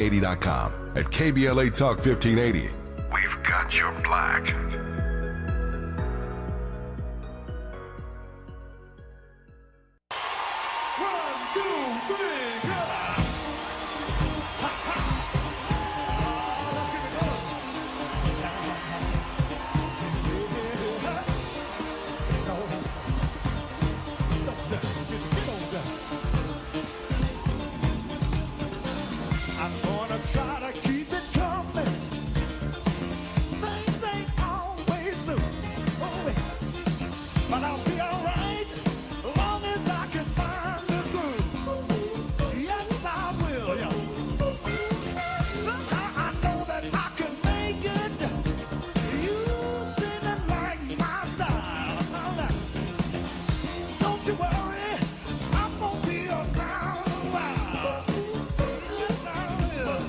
80.com. At KBLA Talk 1580, we've got your black. Try to keep it coming. Things ain't always smooth, but I'll be alright as long as I can find the groove. Yes, I will. Somehow I know that I can make it. You seem to like my style. Don't you worry, I'm gonna be around a while. Yes, I will.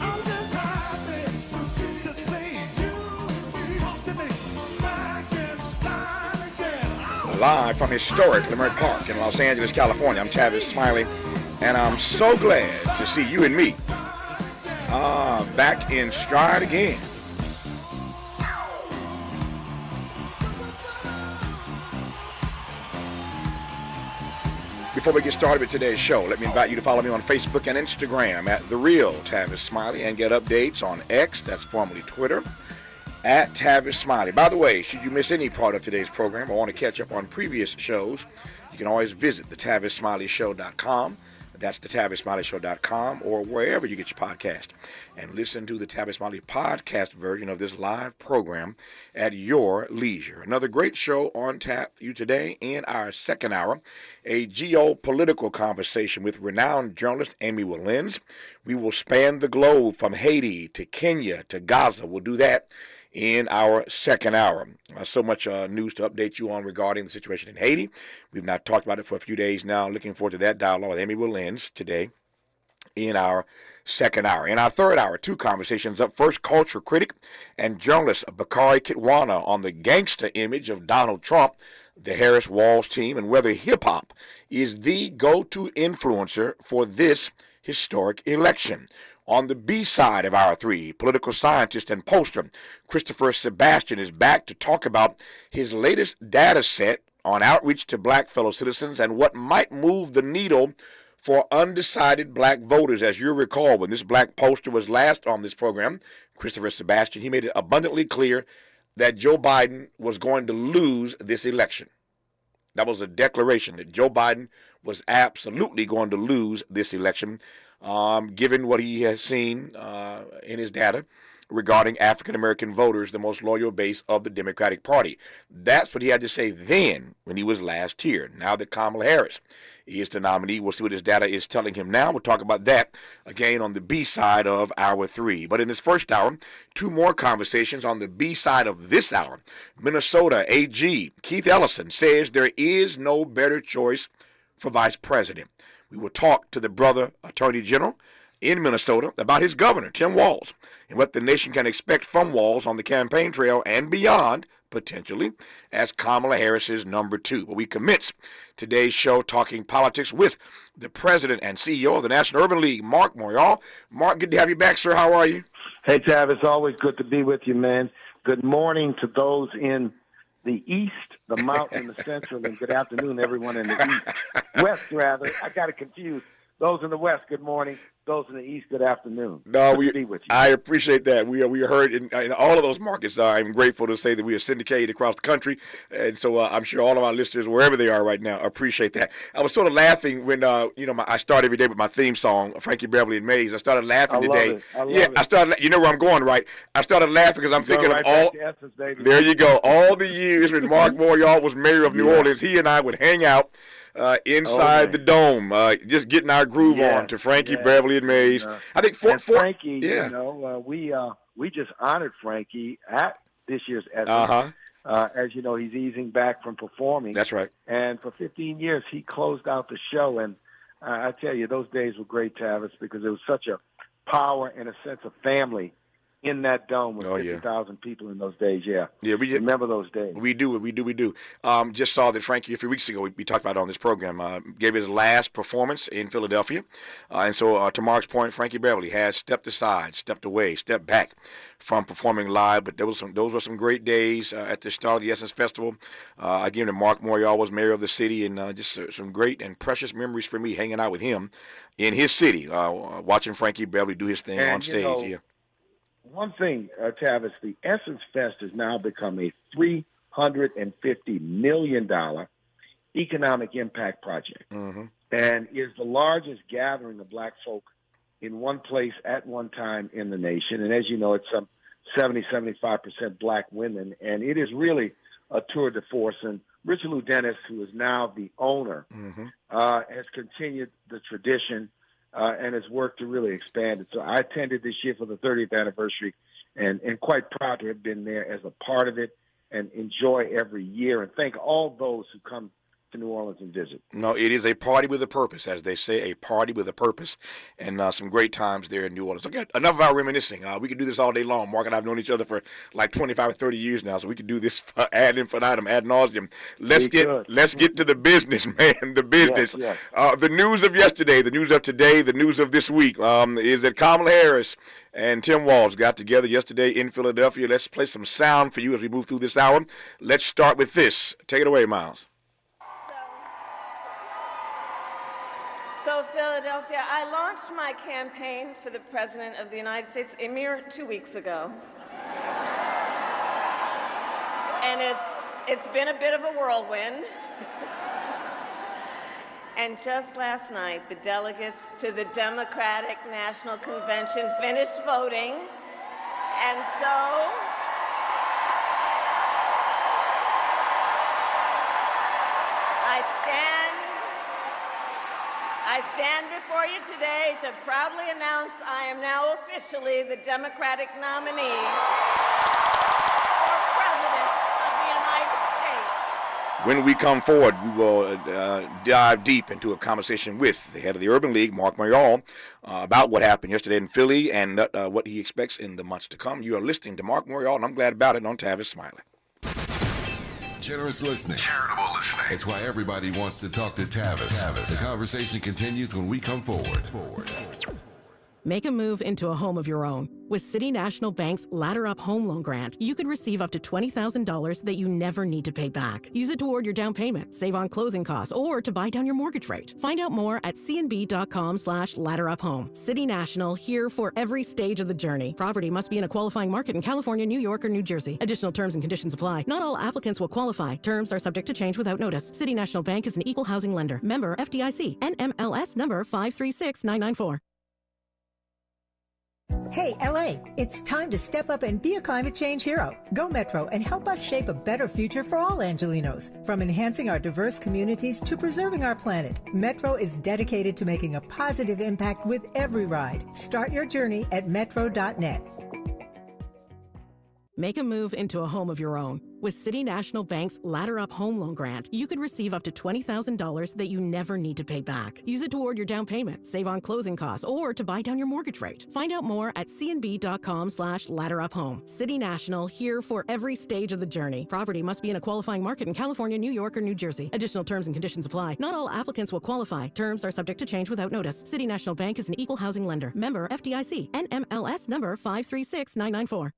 I'm just happy to see you talk to me back in style again. Live from historic Limerick Park in Los Angeles, California. I'm Tavis, Smiley, and I'm so glad to see you and me back in stride again. Before we get started with today's show, let me invite you to follow me on Facebook and Instagram at The Real Tavis Smiley and get updates on X, that's formerly Twitter, at Tavis Smiley. By the way, should you miss any part of today's program or want to catch up on previous shows, you can always visit thetavissmileyshow.com. That's thetavissmileyshow.com or wherever you get your podcast, and listen to the Tavis Smiley podcast version of this live program at your leisure. Another great show on tap for you today in our second hour, a geopolitical conversation with renowned journalist Amy Willens. We will span the globe from Haiti to Kenya to Gaza. We'll do that in our second hour. So much news to update you on regarding the situation in Haiti. We've not talked about it for a few days now. Looking forward to that dialogue with Amy Willens today in our second hour. In our third hour, two conversations up. First, culture critic and journalist Bakari Kitwana on the gangster image of Donald Trump, the Harris Walls team, and whether hip-hop is the go-to influencer for this historic election. On the B side of our three, political scientist and pollster Christopher Sebastian is back to talk about his latest data set on outreach to black fellow citizens and what might move the needle for undecided black voters. As you recall, when this black pollster was last on this program, Christopher Sebastian, he made it abundantly clear that Joe Biden was going to lose this election. That was a declaration that Joe Biden was absolutely going to lose this election. Given what he has seen in his data regarding African-American voters, the most loyal base of the Democratic Party. That's what he had to say then when he was last here. Now that Kamala Harris is the nominee, we'll see what his data is telling him now. We'll talk about that again on the B side of hour three. But in this first hour, two more conversations on the B side of this hour. Minnesota AG Keith Ellison says there is no better choice for vice president. We will talk to the brother attorney general in Minnesota about his governor, Tim Walz, and what the nation can expect from Walz on the campaign trail and beyond, potentially, as Kamala Harris's number two. But we commence today's show talking politics with the president and CEO of the National Urban League, Mark Morial. Mark, good to have you back, sir. How are you? Hey, Tavis, always good to be with you, man. Good morning to those in the east, the mountain, the central, and good afternoon, everyone in the east. West, rather. I got it confused. Those in the west, good morning. Those in the east, good afternoon. No, good to be with you. I appreciate that. We are heard in all of those markets. I'm grateful to say that we are syndicated across the country, and so I'm sure all of our listeners, wherever they are right now, appreciate that. I was sort of laughing when I start every day with my theme song, Frankie Beverly and Mays. I started laughing today. I love it. I started. You know where I'm going, right? I started laughing because I'm thinking right of all. Essence, baby. There you go. All the years when Mark Morial was mayor of New Orleans, he and I would hang out inside the dome, just getting our groove on to Frankie Beverly and Mays. I think Frankie, we just honored Frankie at this year's Essence. As you know, he's easing back from performing. That's right. And for 15 years, he closed out the show. And I tell you, those days were great, Tavis, because there was such a power and a sense of family in that dome with Oh, yeah. 50,000 people in those days. Yeah, Yeah, we remember those days. We do. Just saw that Frankie a few weeks ago. We talked about it on this program. Gave his last performance in Philadelphia, and so to Mark's point, Frankie Beverly has stepped aside, stepped away, stepped back from performing live. But those were some great days at the start of the Essence Festival. Again, Mark Morial was mayor of the city, and just some great and precious memories for me hanging out with him in his city, watching Frankie Beverly do his thing on stage. Yeah. One thing, Tavis, the Essence Fest has now become a $350 million economic impact project, and is the largest gathering of black folk in one place at one time in the nation. And as you know, it's some 75% black women, and it is really a tour de force. And Richard Lou Dennis, who is now the owner, has continued the tradition and has worked to really expand it. So I attended this year for the 30th anniversary, and quite proud to have been there as a part of it and enjoy every year, and thank all those who come to New Orleans and visit. No, it is a party with a purpose, as they say, a party with a purpose, and some great times there in New Orleans. Okay, enough of our reminiscing. We could do this all day long. Mark and I have known each other for like 25 or 30 years now, so we could do this ad infinitum, ad nauseum. Let's get to the business, man. The business. Yes. The news of yesterday, the news of today, the news of this week is that Kamala Harris and Tim Walz got together yesterday in Philadelphia. Let's play some sound for you as we move through this hour. Let's start with this. Take it away, Miles. So, Philadelphia, I launched my campaign for the President of the United States a mere 2 weeks ago. And it's been a bit of a whirlwind. And just last night, the delegates to the Democratic National Convention finished voting. And so I stand before you today to proudly announce I am now officially the Democratic nominee for President of the United States. When we come forward, we will dive deep into a conversation with the head of the Urban League, Mark Morial, about what happened yesterday in Philly and what he expects in the months to come. You are listening to Mark Morial, and I'm glad about it, on Tavis Smiley. Generous listening. Charitable listening. It's why everybody wants to talk to Tavis. The conversation continues when we come forward. Make a move into a home of your own. With City National Bank's Ladder Up Home Loan Grant, you could receive up to $20,000 that you never need to pay back. Use it toward your down payment, save on closing costs, or to buy down your mortgage rate. Find out more at cnb.com/ladderuphome. City National, here for every stage of the journey. Property must be in a qualifying market in California, New York, or New Jersey. Additional terms and conditions apply. Not all applicants will qualify. Terms are subject to change without notice. City National Bank is an equal housing lender. Member FDIC. NMLS number 536994. Hey, LA, it's time to step up and be a climate change hero. Go Metro and help us shape a better future for all Angelinos. From enhancing our diverse communities to preserving our planet, Metro is dedicated to making a positive impact with every ride. Start your journey at metro.net. Make a move into a home of your own. With City National Bank's Ladder Up Home Loan Grant, you could receive up to $20,000 that you never need to pay back. Use it toward your down payment, save on closing costs, or to buy down your mortgage rate. Find out more at cnb.com/ladderuphome. City National, here for every stage of the journey. Property must be in a qualifying market in California, New York, or New Jersey. Additional terms and conditions apply. Not all applicants will qualify. Terms are subject to change without notice. City National Bank is an equal housing lender. Member FDIC. NMLS number 536994.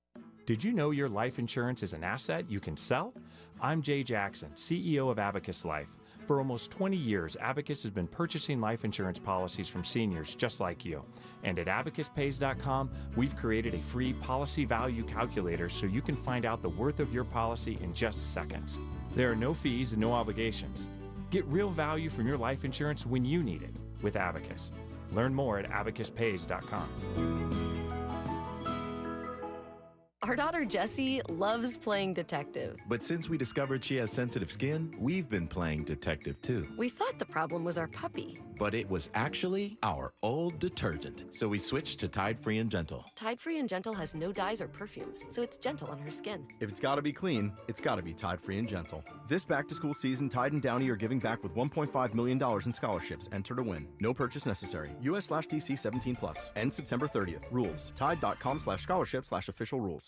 Did you know your life insurance is an asset you can sell? I'm Jay Jackson, CEO of Abacus Life. For almost 20 years, Abacus has been purchasing life insurance policies from seniors just like you. And at abacuspays.com, we've created a free policy value calculator so you can find out the worth of your policy in just seconds. There are no fees and no obligations. Get real value from your life insurance when you need it with Abacus. Learn more at abacuspays.com. Our daughter Jessie loves playing detective. But since we discovered she has sensitive skin, we've been playing detective too. We thought the problem was our puppy. but it was actually our old detergent. So we switched to Tide Free and Gentle. Tide Free and Gentle has no dyes or perfumes, so it's gentle on her skin. If it's gotta be clean, it's gotta be Tide Free and Gentle. This back-to-school season, Tide and Downy are giving back with $1.5 million in scholarships. Enter to win. No purchase necessary. US/DC 17+. End September 30th. Rules. Tide.com/scholarship/official rules.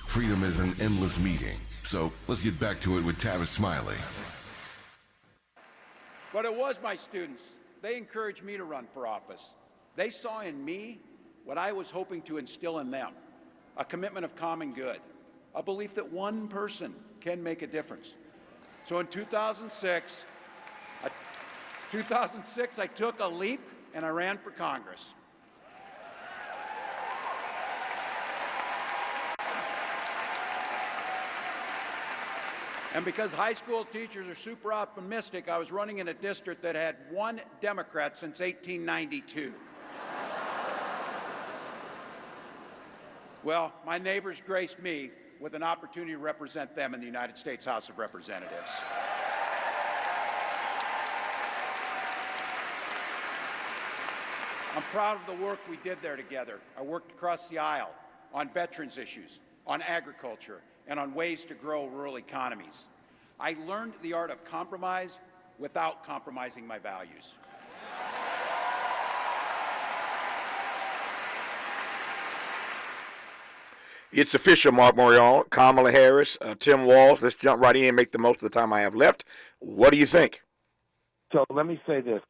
Freedom is an endless meeting. So let's get back to it with Tavis Smiley. But it was my students. They encouraged me to run for office. They saw in me what I was hoping to instill in them, a commitment of common good, a belief that one person can make a difference. So in 2006, I took a leap and I ran for Congress. And because high school teachers are super optimistic, I was running in a district that had one Democrat since 1892. Well, my neighbors graced me with an opportunity to represent them in the United States House of Representatives. I'm proud of the work we did there together. I worked across the aisle on veterans issues, on agriculture, and on ways to grow rural economies. I learned the art of compromise without compromising my values. It's official, Mark Morial, Kamala Harris, Tim Walz. Let's jump right in and make the most of the time I have left. What do you think? So let me say this.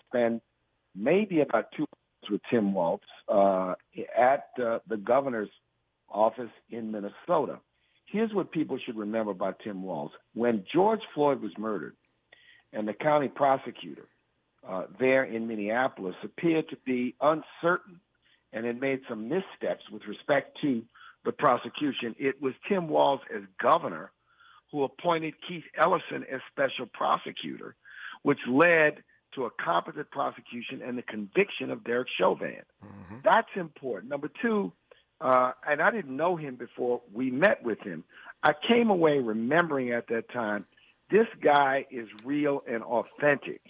Spend maybe about 2 months with Tim Walz at the governor's office in Minnesota. Here's what people should remember about Tim Walz. When George Floyd was murdered and the county prosecutor there in Minneapolis appeared to be uncertain and had made some missteps with respect to the prosecution, it was Tim Walz as governor who appointed Keith Ellison as special prosecutor, which led to a competent prosecution and the conviction of Derek Chauvin. Mm-hmm. That's important. Number two, and I didn't know him before we met with him. I came away remembering at that time, this guy is real and authentic.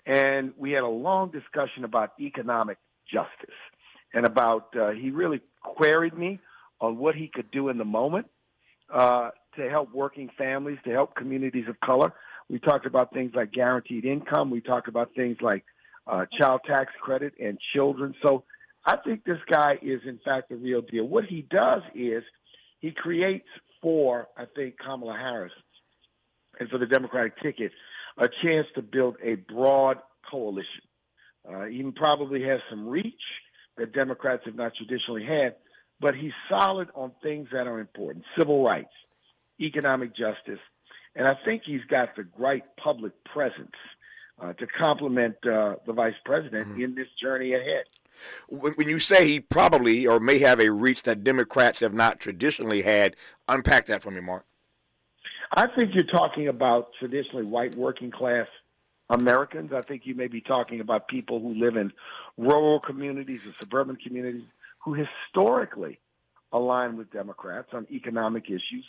And we had a long discussion about economic justice and about, he really queried me on what he could do in the moment to help working families, to help communities of color. We talked about things like guaranteed income. We talked about things like child tax credit and children. So I think this guy is, in fact, the real deal. What he does is he creates for, I think, Kamala Harris and for the Democratic ticket, a chance to build a broad coalition. He probably has some reach that Democrats have not traditionally had, but he's solid on things that are important: civil rights, economic justice, and I think he's got the right public presence to complement the vice president in this journey ahead. When you say he probably or may have a reach that Democrats have not traditionally had, unpack that for me, Mark. I think you're talking about traditionally white working class Americans. I think you may be talking about people who live in rural communities or suburban communities who historically align with Democrats on economic issues,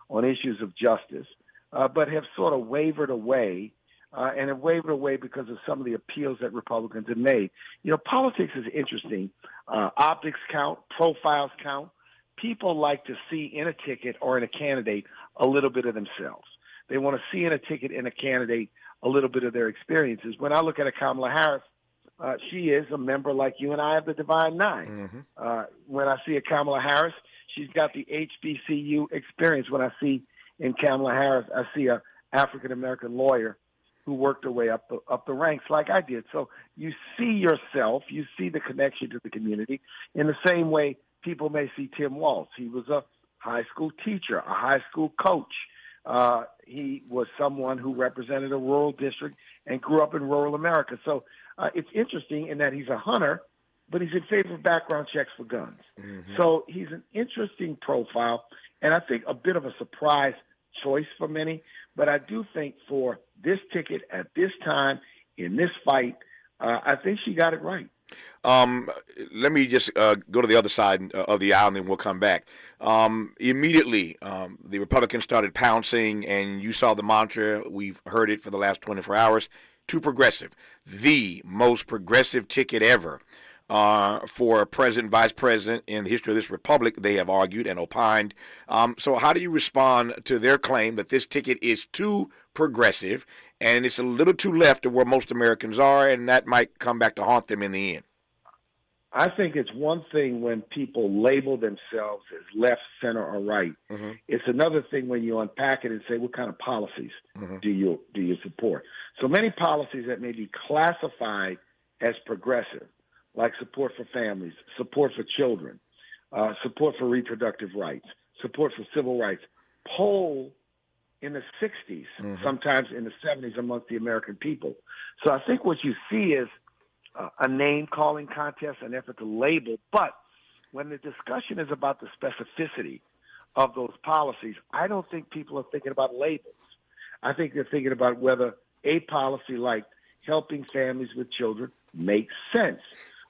on issues of justice, but have sort of wavered away, and have wavered away because of some of the appeals that Republicans have made. You know, politics is interesting. Optics count, profiles count. People like to see in a ticket or in a candidate a little bit of themselves. They want to see in a ticket and a candidate a little bit of their experiences. When I look at a Kamala Harris, she is a member like you and I of the Divine Nine. Mm-hmm. When I see a Kamala Harris, she's got the HBCU experience. When I see in Kamala Harris, I see a African-American lawyer who worked her way up the ranks like I did. So you see yourself, you see the connection to the community in the same way people may see Tim Walz. He was a high school teacher, a high school coach. He was someone who represented a rural district and grew up in rural America. So it's interesting in that he's a hunter, but he's in favor of background checks for guns. Mm-hmm. So he's an interesting profile, and I think a bit of a surprise choice for many. But I do think for this ticket at this time in this fight, I think she got it right. Let me just go to the other side of the aisle, and then we'll come back. Immediately, the Republicans started pouncing, and you saw the mantra. We've heard it for the last 24 hours. Too progressive. The most progressive ticket ever for a president, vice president in the history of this republic, they have argued and opined. So how do you respond to their claim that this ticket is too progressive and it's a little too left of where most Americans are, and that might come back to haunt them in the end? I think it's one thing when people label themselves as left, center, or right. Mm-hmm. It's another thing when you unpack it and say, what kind of policies Mm-hmm. do you support? So many policies that may be classified as progressive, like support for families, support for children, support for reproductive rights, support for civil rights, poll in the 60s, Mm-hmm. sometimes in the 70s amongst the American people. So I think what you see is a name-calling contest, an effort to label. But when the discussion is about the specificity of those policies, I don't think people are thinking about labels. I think they're thinking about whether a policy like helping families with children makes sense,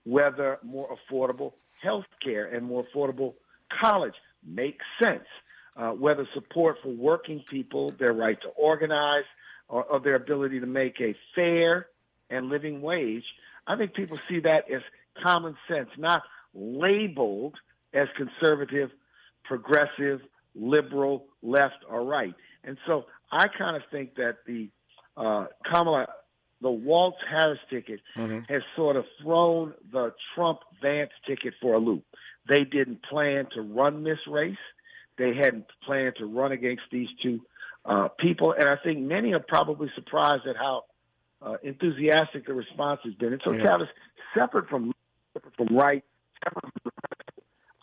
whether more affordable health care and more affordable college makes sense, whether support for working people, their right to organize, or their ability to make a fair and living wage. I think people see that as common sense, not labeled as conservative, progressive, liberal, left, or right. And so I kind of think that the Walz-Harris ticket Mm-hmm. has sort of thrown the Trump-Vance ticket for a loop. They didn't plan to run this race. They hadn't planned to run against these two people. And I think many are probably surprised at how enthusiastic the response has been. And so, Yeah. Tavis, separate from right, separate from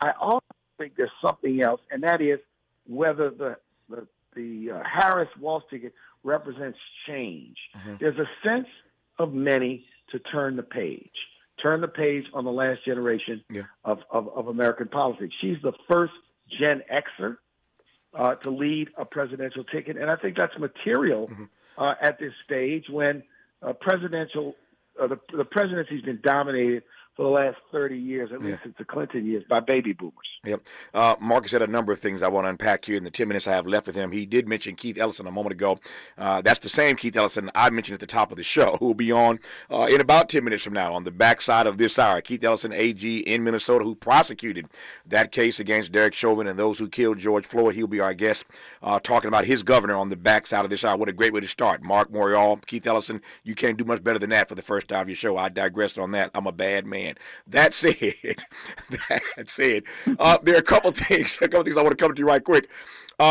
I also think there's something else, and that is whether the Harris-Walz ticket represents change. Mm-hmm. There's a sense of many to turn the page on the last generation of American politics. She's the first Gen Xer to lead a presidential ticket, and I think that's material at this stage when the presidency's been dominated for the last 30 years, at least since the Clinton years, by baby boomers. Yep. Marcus said a number of things I want to unpack here in the 10 minutes I have left with him. He did mention Keith Ellison a moment ago. That's the same Keith Ellison I mentioned at the top of the show, who will be on in about 10 minutes from now on the backside of this hour. Keith Ellison, AG in Minnesota, who prosecuted that case against Derek Chauvin and those who killed George Floyd. He'll be our guest talking about his governor on the backside of this hour. What a great way to start. Mark Morial, Keith Ellison, you can't do much better than that for the first hour of your show. I digress on that. I'm a bad man. That said, there are a couple things I want to come to you right quick.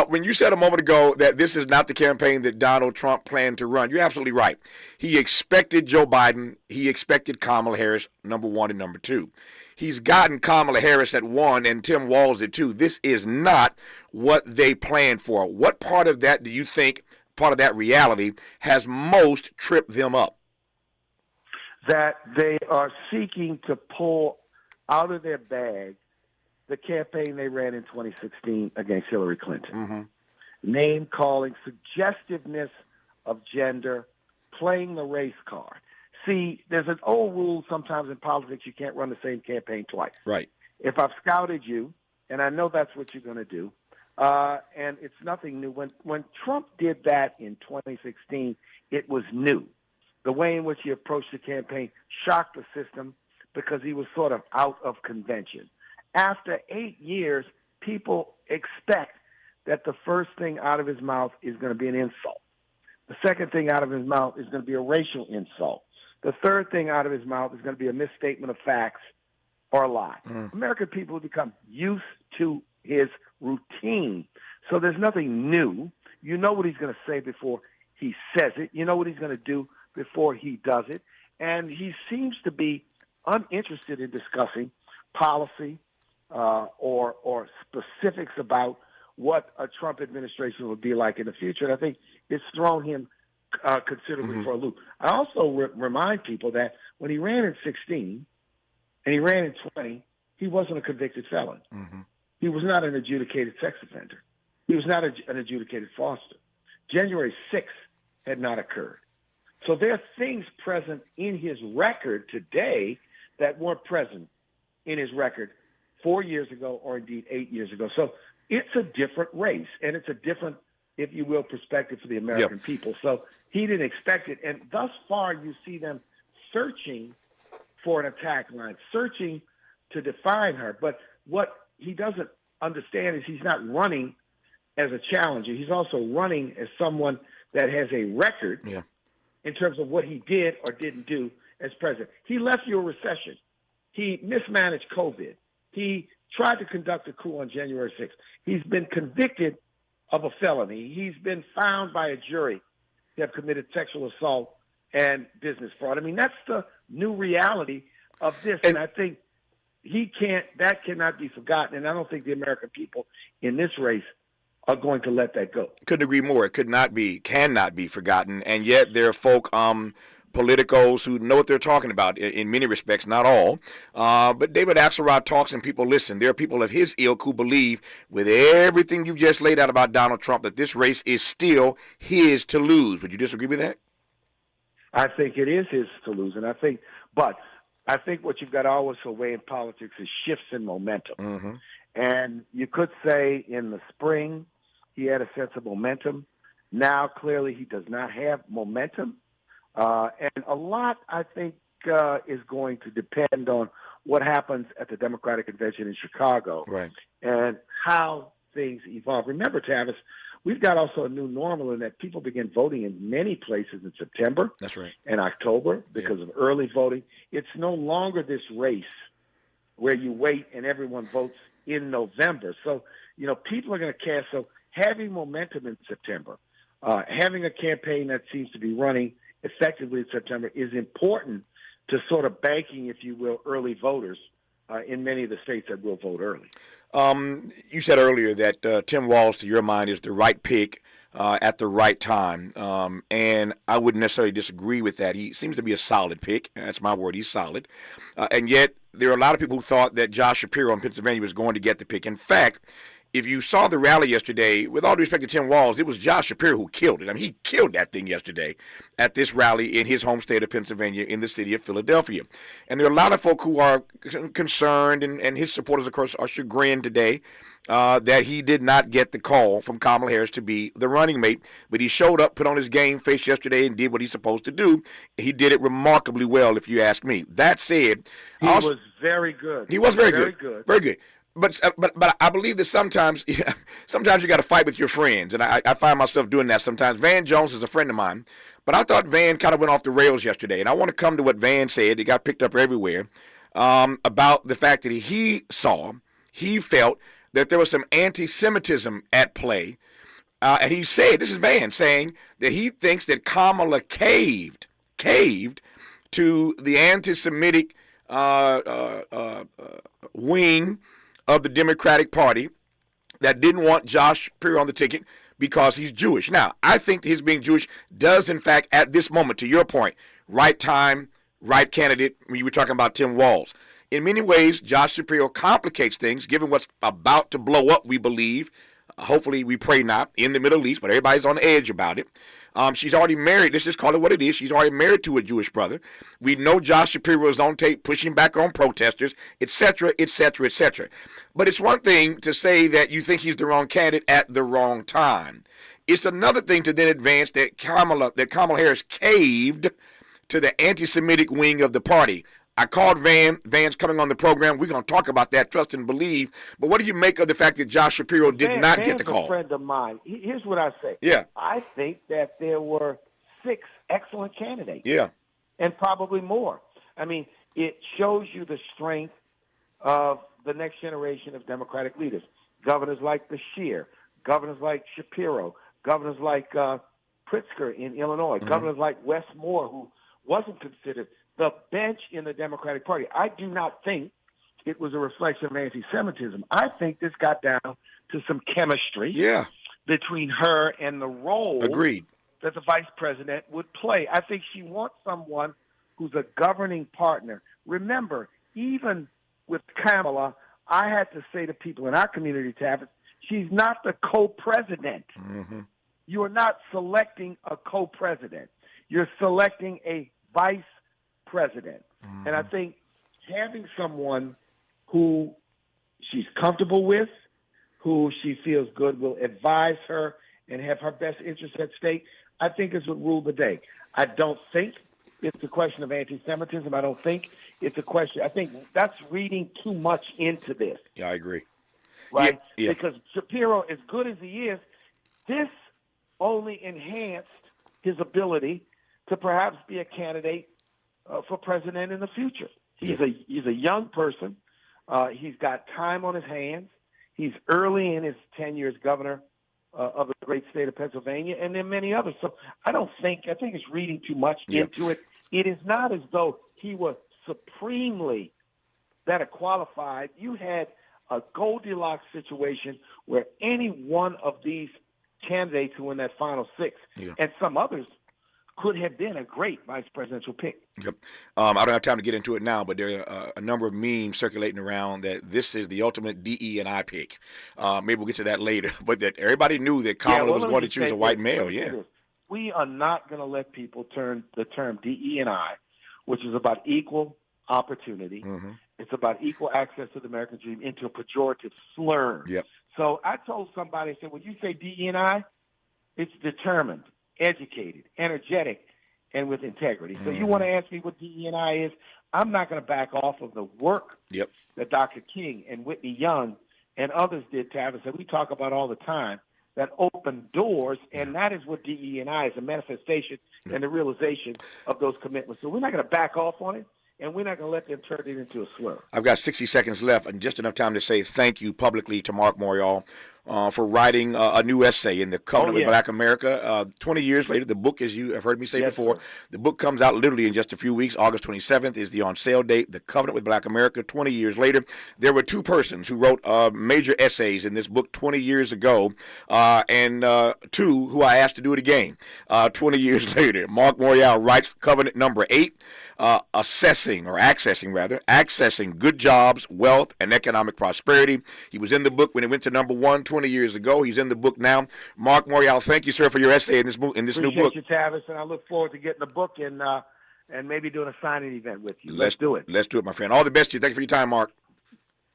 When you said a moment ago that this is not the campaign that Donald Trump planned to run, you're absolutely right. He expected Joe Biden. He expected Kamala Harris, number one and number two. He's gotten Kamala Harris at one and Tim Walz at two. This is not what they planned for. What part of that do you think, part of that reality, has most tripped them up? That they are seeking to pull out of their bag the campaign they ran in 2016 against Hillary Clinton. Mm-hmm. Name-calling, suggestiveness of gender, playing the race card. See, there's an old rule sometimes in politics, you can't run the same campaign twice. Right. If I've scouted you, and I know that's what you're going to do, and it's nothing new. When Trump did that in 2016, it was new. The way in which he approached the campaign shocked the system because he was sort of out of convention. After 8 years, people expect that the first thing out of his mouth is going to be an insult. The second thing out of his mouth is going to be a racial insult. The third thing out of his mouth is going to be a misstatement of facts or a lie. American people have become used to his routine. So there's nothing new. You know what he's going to say before he says it. You know what he's going to do before he does it. And he seems to be uninterested in discussing policy or specifics about what a Trump administration would be like in the future. And I think it's thrown him considerably for a loop. I also remind people that when he ran in 16 and he ran in 20, he wasn't a convicted felon. Mm-hmm. He was not an adjudicated sex offender. He was not an adjudicated foster. January 6th had not occurred. So there are things present in his record today that weren't present in his record 4 years ago or indeed 8 years ago. So it's a different race, and it's a different, if you will, perspective for the American people. So he didn't expect it. And thus far, you see them searching for an attack line, searching to define her. But what he doesn't understand is he's not running as a challenger. He's also running as someone that has a record in terms of what he did or didn't do as president. He left you a recession. He mismanaged COVID. He tried to conduct a coup on January 6th. He's been convicted of a felony. He's been found by a jury to have committed sexual assault and business fraud. I mean, that's the new reality of this. And I think that cannot be forgotten. And I don't think the American people in this race are going to let that go. Couldn't agree more. It cannot be forgotten. And yet there are folk, politicos who know what they're talking about in many respects, not all. But David Axelrod talks and people listen. There are people of his ilk who believe, with everything you've just laid out about Donald Trump, that this race is still his to lose. Would you disagree with that? I think it is his to lose. And I think what you've got to always weigh in politics is shifts in momentum. Mm-hmm. And you could say in the spring he had a sense of momentum. Now, clearly, he does not have momentum. And a lot, I think, is going to depend on what happens at the Democratic Convention in Chicago and how things evolve. Remember, Tavis, we've got also a new normal in that people begin voting in many places in September and October because of early voting. It's no longer this race where you wait and everyone votes in November. So, people are going to cast. So having momentum in September, having a campaign that seems to be running effectively in September is important to sort of banking, if you will, early voters in many of the states that will vote early. You said earlier that Tim Walz, to your mind, is the right pick at the right time. And I wouldn't necessarily disagree with that. He seems to be a solid pick. That's my word. He's solid. And yet there are a lot of people who thought that Josh Shapiro in Pennsylvania was going to get the pick. In fact, if you saw the rally yesterday, with all due respect to Tim Walz, it was Josh Shapiro who killed it. I mean, he killed that thing yesterday at this rally in his home state of Pennsylvania in the city of Philadelphia. And there are a lot of folk who are concerned, and his supporters, of course, are chagrined today that he did not get the call from Kamala Harris to be the running mate. But he showed up, put on his game face yesterday, and did what he's supposed to do. He did it remarkably well, if you ask me. That said, he was very good. He was very good. Very good. But I believe that sometimes you got to fight with your friends, and I find myself doing that sometimes. Van Jones is a friend of mine, but I thought Van kind of went off the rails yesterday, and I want to come to what Van said. It got picked up everywhere about the fact that he felt that there was some anti-Semitism at play, and he said, this is Van saying that he thinks that Kamala caved to the anti-Semitic wing of the Democratic Party that didn't want Josh Shapiro on the ticket because he's Jewish. Now, I think his being Jewish does, in fact, at this moment, to your point, right time, right candidate, when you were talking about Tim Walz. In many ways, Josh Shapiro complicates things, given what's about to blow up, we believe. Hopefully, we pray not, in the Middle East, but everybody's on the edge about it. She's already married. Let's just call it what it is. She's already married to a Jewish brother. We know Josh Shapiro is on tape pushing back on protesters, et cetera, et cetera, et cetera. But it's one thing to say that you think he's the wrong candidate at the wrong time. It's another thing to then advance that Kamala Harris caved to the anti-Semitic wing of the party. I called Van. Van's coming on the program. We're going to talk about that, trust and believe. But what do you make of the fact that Josh Shapiro did not get the call? Van's a friend of mine. Here's what I say. Yeah. I think that there were 6 excellent candidates. Yeah. And probably more. I mean, it shows you the strength of the next generation of Democratic leaders. Governors like Beshear, governors like Shapiro, governors like Pritzker in Illinois, governors like Wes Moore, who wasn't considered the bench in the Democratic Party. I do not think it was a reflection of anti-Semitism. I think this got down to some chemistry between her and the role that the vice president would play. I think she wants someone who's a governing partner. Remember, even with Kamala, I had to say to people in our community, Tavis, she's not the co-president. Mm-hmm. You are not selecting a co-president. You're selecting a vice president. And I think having someone who she's comfortable with, who she feels good will advise her and have her best interests at stake, I think is what ruled the day. I don't think it's a question of anti-Semitism. I don't think it's a question. I think that's reading too much into this. Yeah, I agree. Right? Yeah. Because Shapiro, as good as he is, this only enhanced his ability to perhaps be a candidate for president in the future. He's a young person. He's got time on his hands. He's early in his tenure as governor of the great state of Pennsylvania, and then many others. So I think it's reading too much into it. It is not as though he was supremely better qualified. You had a Goldilocks situation where any one of these candidates who were in that final six and some others could have been a great vice presidential pick. Yep. I don't have time to get into it now, but there are a number of memes circulating around that this is the ultimate DE&I pick. Maybe we'll get to that later, but that everybody knew that Kamala was going to choose a white male. Yeah. We are not going to let people turn the term DE&I, which is about equal opportunity. Mm-hmm. It's about equal access to the American dream, into a pejorative slur. Yep. So I told somebody, I said, when you say DE&I, it's determined, educated, energetic, and with integrity. So you want to ask me what DE&I is? I'm not going to back off of the work that Dr. King and Whitney Young and others did, Tavis, that we talk about all the time, that opened doors, and that is what DE&I is, a manifestation and the realization of those commitments. So we're not going to back off on it, and we're not going to let them turn it into a slur. I've got 60 seconds left and just enough time to say thank you publicly to Mark Morial for writing a new essay in the Covenant with Black America. 20 years later, the book, as you have heard me say before, the book comes out literally in just a few weeks. August 27th is the on-sale date. The Covenant with Black America, 20 years later. There were two persons who wrote major essays in this book 20 years ago, and two who I asked to do it again 20 years later. Mark Morial writes Covenant number 8, accessing good jobs, wealth, and economic prosperity. He was in the book when it went to number 1 20 years ago. He's in the book now. Mark Morial, thank you, sir, for your essay in this new book. Appreciate you, Tavis, and I look forward to getting the book and maybe doing a signing event with you. Let's do it. Let's do it, my friend. All the best to you. Thank you for your time, Mark.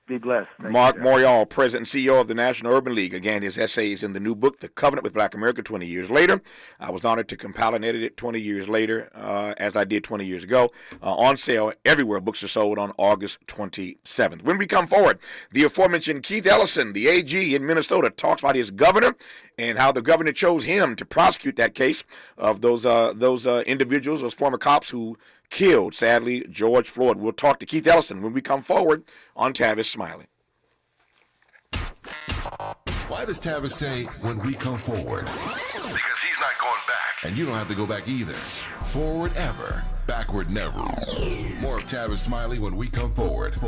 Be blessed. Mark Morial, President and CEO of the National Urban League. Again, his essays in the new book, The Covenant with Black America, 20 years later. I was honored to compile and edit it 20 years later, as I did 20 years ago. On sale everywhere books are sold on August 27th. When we come forward, the aforementioned Keith Ellison, the AG in Minnesota, talks about his governor and how the governor chose him to prosecute that case of those individuals, those former cops who killed, sadly, George Floyd. We'll talk to Keith Ellison when we come forward on Tavis Smiley. Why does Tavis say when we come forward? Because he's not going back. And you don't have to go back either. Forward ever, backward never. More of Tavis Smiley when we come forward.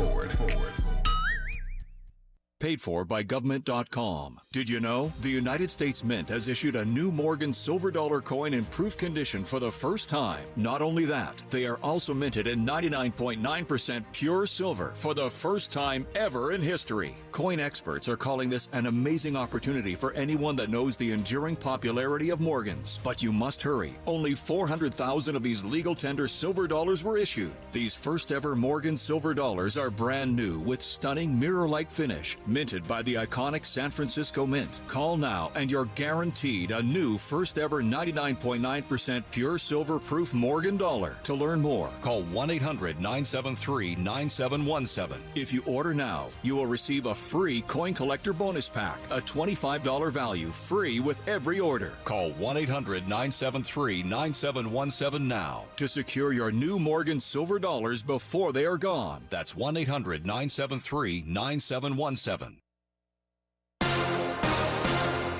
Paid for by government.com. Did you know the United States Mint has issued a new Morgan silver dollar coin in proof condition for the first time? Not only that, they are also minted in 99.9% pure silver for the first time ever in history. Coin experts are calling this an amazing opportunity for anyone that knows the enduring popularity of Morgans. But you must hurry. Only 400,000 of these legal tender silver dollars were issued. These first ever Morgan silver dollars are brand new with stunning mirror-like finish, minted by the iconic San Francisco Mint. Call now and you're guaranteed a new first ever 99.9% pure silver proof Morgan dollar. To learn more, call 1-800-973-9717. If you order now, you will receive a free coin collector bonus pack, a $25 value, free with every order. Call 1-800-973-9717 now to secure your new Morgan silver dollars before they are gone. That's 1-800-973-9717.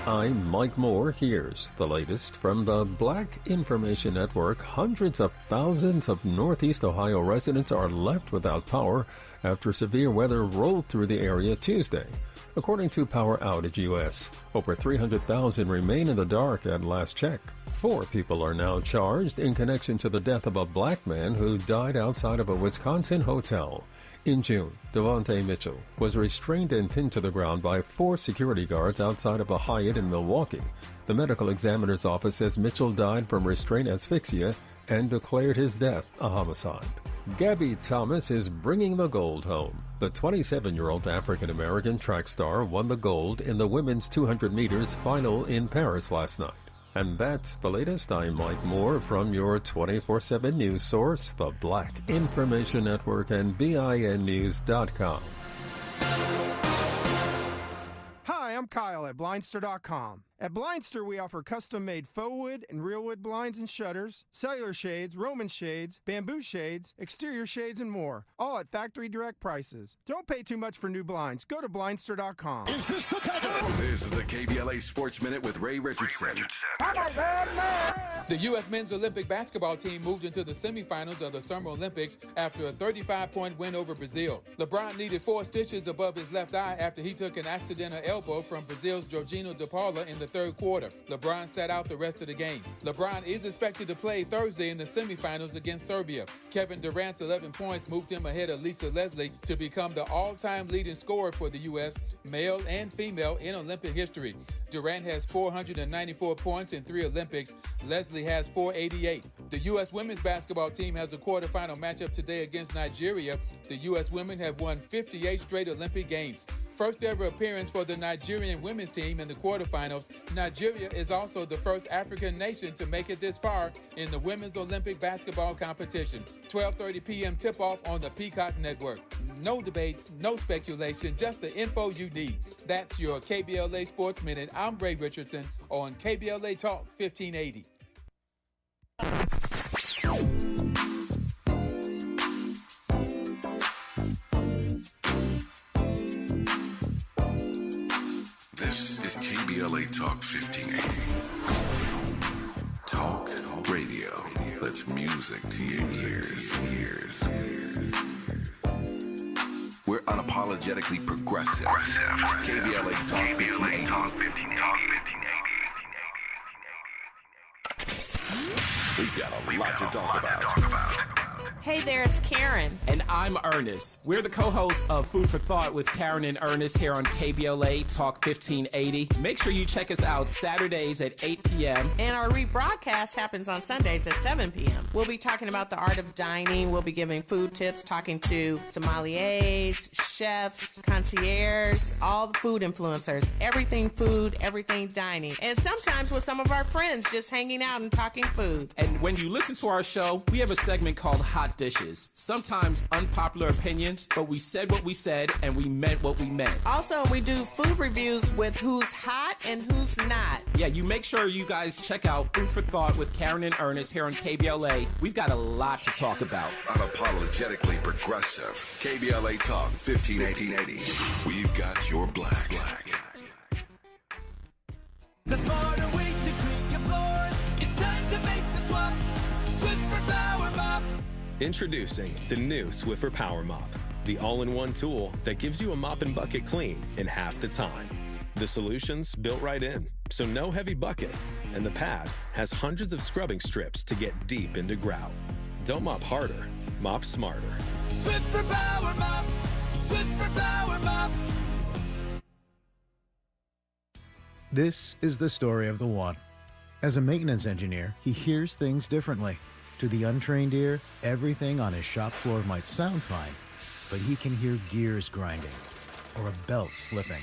I'm Mike Moore. Here's the latest from the Black Information Network. Hundreds of thousands of Northeast Ohio residents are left without power after severe weather rolled through the area Tuesday. According to Power Outage US, over 300,000 remain in the dark at last check. 4 people are now charged in connection to the death of a black man who died outside of a Wisconsin hotel. In June, Devontae Mitchell was restrained and pinned to the ground by 4 security guards outside of a Hyatt in Milwaukee. The medical examiner's office says Mitchell died from restraint asphyxia and declared his death a homicide. Gabby Thomas is bringing the gold home. The 27-year-old African-American track star won the gold in the women's 200 meters final in Paris last night. And that's the latest. I'm Mike Moore from your 24/7 news source, the Black Information Network and BINnews.com. Hi, I'm Kyle at Blindster.com. At Blindster, we offer custom-made faux wood and real wood blinds and shutters, cellular shades, Roman shades, bamboo shades, exterior shades, and more, all at factory direct prices. Don't pay too much for new blinds. Go to Blindster.com. Is this the time? This is the KBLA Sports Minute with Ray Richardson. The U.S. men's Olympic basketball team moved into the semifinals of the Summer Olympics after a 35-point win over Brazil. LeBron needed 4 stitches above his left eye after he took an accidental elbow from Brazil's Jorginho de Paula in the third quarter. LeBron sat out the rest of the game. LeBron is expected to play Thursday in the semifinals against Serbia. Kevin Durant's 11 points moved him ahead of Lisa Leslie to become the all-time leading scorer for the U.S., male and female, in Olympic history. Durant has 494 points in 3 Olympics. Leslie has 488. The U.S. women's basketball team has a quarterfinal matchup today against Nigeria. The U.S. women have won 58 straight Olympic games. First ever appearance for the Nigerian women's team in the quarterfinals. Nigeria is also the first African nation to make it this far in the women's Olympic basketball competition. 12:30 p.m. tip-off on the Peacock Network. No debates, no speculation, just the info you need. That's your KBLA Sports Minute. I'm Ray Richardson on KBLA Talk 1580. This is KBLA Talk 1580. Talk radio. That's music to your ears. We're unapologetically progressive. KBLA Talk 1580. We've got a lot to talk about. Hey there, it's Karen. And I'm Ernest. We're the co-hosts of Food for Thought with Karen and Ernest here on KBLA Talk 1580. Make sure you check us out Saturdays at 8 p.m. And our rebroadcast happens on Sundays at 7 p.m. We'll be talking about the art of dining. We'll be giving food tips, talking to sommeliers, chefs, concierges, all the food influencers. Everything food, everything dining. And sometimes with some of our friends just hanging out and talking food. And when you listen to our show, we have a segment called Hot Dishes. Sometimes unpopular opinions, but we said what we said and we meant what we meant. Also, we do food reviews with who's hot and who's not. Yeah, you make sure you guys check out Food for Thought with Karen and Ernest here on KBLA. We've got a lot to talk about. Unapologetically progressive. KBLA Talk 1580. We've got your black. The smarter way to clean your floors. It's time to make the swap. Swiffer Power Mop. Introducing the new Swiffer Power Mop, the all-in-one tool that gives you a mop and bucket clean in half the time. The solution's built right in, so no heavy bucket, and the pad has hundreds of scrubbing strips to get deep into grout. Don't mop harder, mop smarter. Swiffer Power Mop. Swiffer Power Mop. This is the story of the one. As a maintenance engineer, he hears things differently. To the untrained ear, everything on his shop floor might sound fine, but he can hear gears grinding or a belt slipping.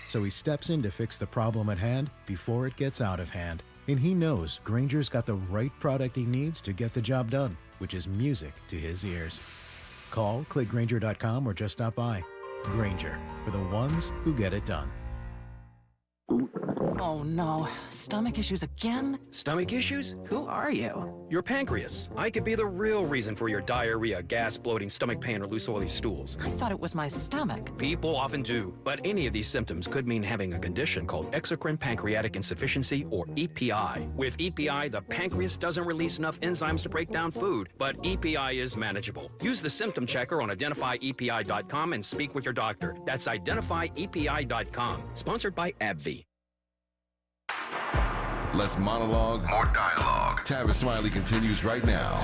So he steps in to fix the problem at hand before it gets out of hand. And he knows Grainger's got the right product he needs to get the job done, which is music to his ears. Call, click Grainger.com, or just stop by. Grainger, for the ones who get it done. Oh no, stomach issues again? Stomach issues? Who are you? Your pancreas. I could be the real reason for your diarrhea, gas, bloating, stomach pain, or loose oily stools. I thought it was my stomach. People often do, but any of these symptoms could mean having a condition called exocrine pancreatic insufficiency, or EPI. With EPI, the pancreas doesn't release enough enzymes to break down food, but EPI is manageable. Use the symptom checker on identifyepi.com and speak with your doctor. That's identifyepi.com. Sponsored by AbbVie. Less monologue, more dialogue. Tavis Smiley continues right now.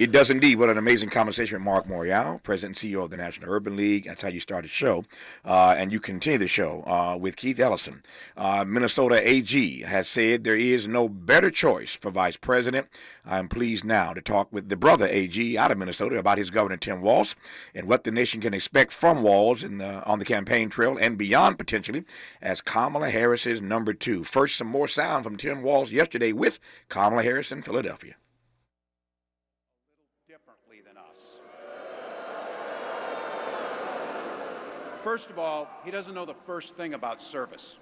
It does indeed. What an amazing conversation with Mark Morial, President and CEO of the National Urban League. That's how you start the show. And you continue the show with Keith Ellison. Minnesota AG has said there is no better choice for vice president. I'm pleased now to talk with the brother AG out of Minnesota about his governor, Tim Walz, and what the nation can expect from Walz on the campaign trail and beyond, potentially, as Kamala Harris's number 2. First, some more sound from Tim Walz yesterday with Kamala Harris in Philadelphia. First of all, he doesn't know the first thing about service.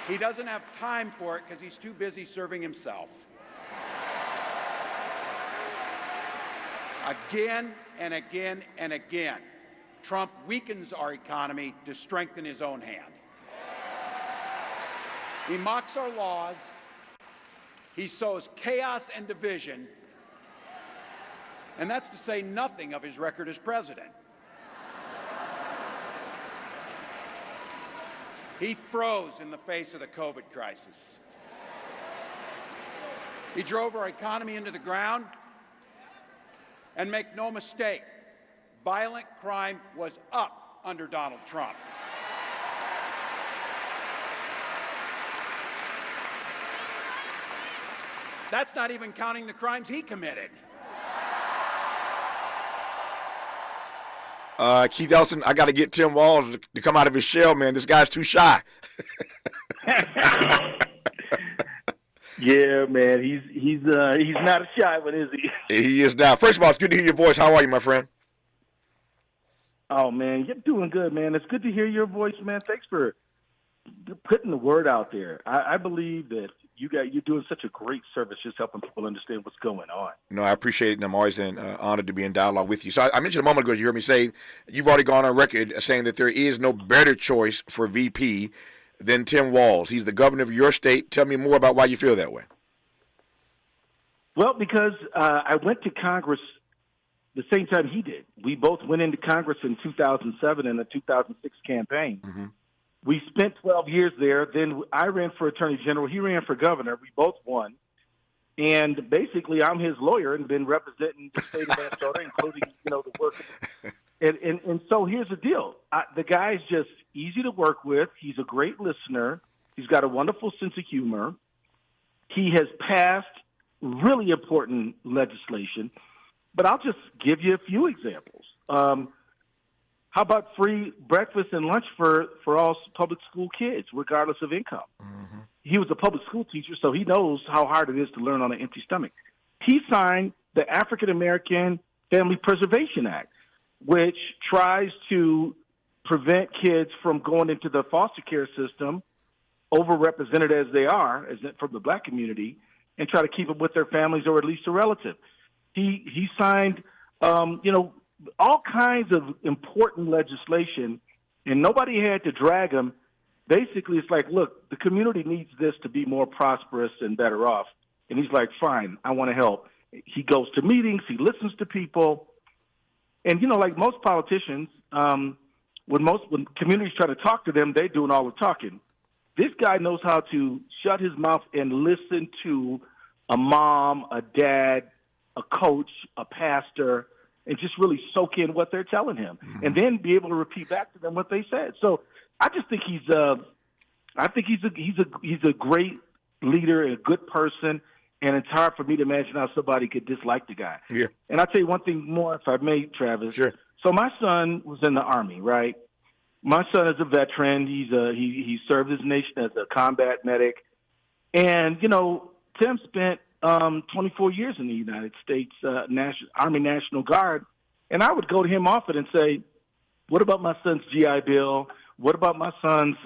He doesn't have time for it because he's too busy serving himself. Again and again and again, Trump weakens our economy to strengthen his own hand. He mocks our laws. He sows chaos and division. And that's to say nothing of his record as president. He froze in the face of the COVID crisis. He drove our economy into the ground. And make no mistake, violent crime was up under Donald Trump. That's not even counting the crimes he committed. Keith Ellison, I got to get Tim Walz to come out of his shell, man. This guy's too shy. Yeah, man. He's not a shy one, is he? He is now. First of all, it's good to hear your voice. How are you, my friend? Oh, man, you're doing good, man. It's good to hear your voice, man. Thanks for putting the word out there. I believe that you're doing such a great service just helping people understand what's going on. No, I appreciate it, and I'm always honored to be in dialogue with you. So I mentioned a moment ago, you heard me say, you've already gone on record saying that there is no better choice for VP than Tim Walz. He's the governor of your state. Tell me more about why you feel that way. Well, because I went to Congress the same time he did. We both went into Congress in 2007 in the 2006 campaign. Mm-hmm. We spent 12 years there. Then I ran for attorney general. He ran for governor. We both won. And basically, I'm his lawyer and been representing the state of Minnesota, including, the work. And so here's the deal. The guy's just easy to work with. He's a great listener. He's got a wonderful sense of humor. He has passed really important legislation. But I'll just give you a few examples. How about free breakfast and lunch for all public school kids, regardless of income? Mm-hmm. He was a public school teacher, so he knows how hard it is to learn on an empty stomach. He signed the African American Family Preservation Act, which tries to prevent kids from going into the foster care system, overrepresented as they are, from the black community, and try to keep them with their families or at least a relative. He signed, all kinds of important legislation, and nobody had to drag him. Basically, it's like, look, the community needs this to be more prosperous and better off. And he's like, fine, I want to help. He goes to meetings. He listens to people. And, like most politicians, when communities try to talk to them, they're doing all the talking. This guy knows how to shut his mouth and listen to a mom, a dad, a coach, a pastor, and just really soak in what they're telling him, and then be able to repeat back to them what they said. So I just think he's a great leader, a good person, and it's hard for me to imagine how somebody could dislike the guy. Yeah. And I'll tell you one thing more, if I may, Travis. Sure. So my son was in the Army, right? My son is a veteran. He served his nation as a combat medic, and Tim spent 24 years in the United States Army National Guard, and I would go to him often and say, what about my son's GI Bill? What about my son's,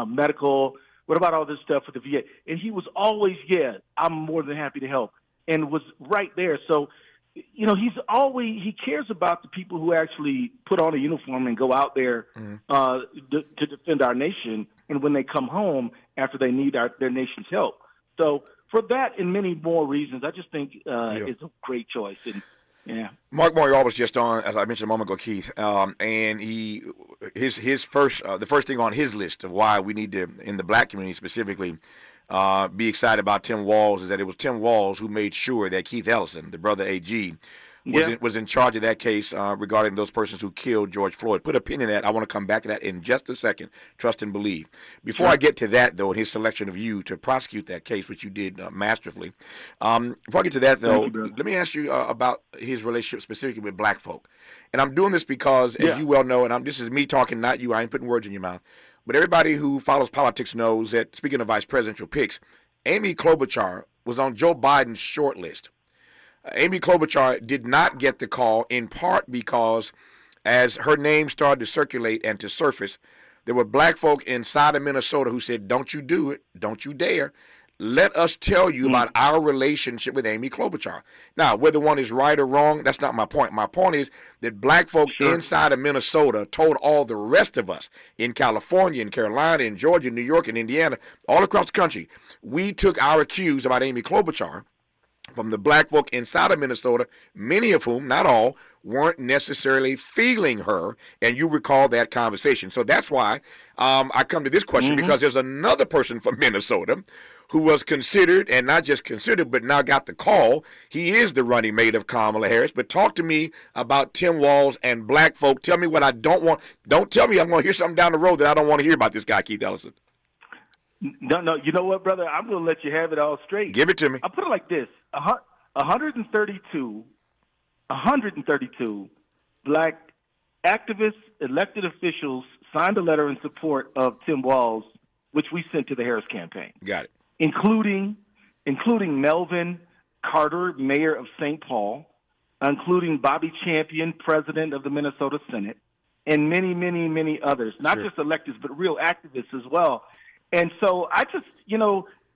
medical? What about all this stuff with the VA? And he was always, I'm more than happy to help, and was right there. So, he cares about the people who actually put on a uniform and go out there to defend our nation, and when they come home after they need their nation's help. So, for that and many more reasons, I just think it's a great choice. And yeah, Mark Morial was just on, as I mentioned a moment ago, Keith, and the first thing on his list of why we need to, in the black community specifically, be excited about Tim Walz is that it was Tim Walz who made sure that Keith Ellison, the brother AG, was in charge of that case regarding those persons who killed George Floyd. Put a pin in that. I want to come back to that in just a second. Trust and believe. Before I get to that, though, and his selection of you to prosecute that case, which you did masterfully, before I get to that, though, let me ask you about his relationship specifically with black folk. And I'm doing this because, as you well know, and this is me talking, not you. I ain't putting words in your mouth. But everybody who follows politics knows that, speaking of vice presidential picks, Amy Klobuchar was on Joe Biden's short list. Amy Klobuchar did not get the call, in part because as her name started to circulate and to surface, there were black folk inside of Minnesota who said, don't you do it, don't you dare. Let us tell you about our relationship with Amy Klobuchar. Now, whether one is right or wrong, that's not my point. My point is that black folk inside of Minnesota told all the rest of us in California, in Carolina, in Georgia, New York, and Indiana, all across the country, we took our cues about Amy Klobuchar from the black folk inside of Minnesota, many of whom, not all, weren't necessarily feeling her, and you recall that conversation. So that's why I come to this question, because there's another person from Minnesota who was considered, and not just considered, but now got the call. He is the running mate of Kamala Harris. But talk to me about Tim Walz and black folk. Tell me what I don't want. Don't tell me I'm going to hear something down the road that I don't want to hear about this guy, Keith Ellison. No, you know what, brother? I'm going to let you have it all straight. Give it to me. I'll put it like this. 132 black activists, elected officials signed a letter in support of Tim Walz, which we sent to the Harris campaign. Got it. Including Melvin Carter, mayor of St. Paul, including Bobby Champion, president of the Minnesota Senate, and many, many, many others. Not just electeds, but real activists as well. And so I just,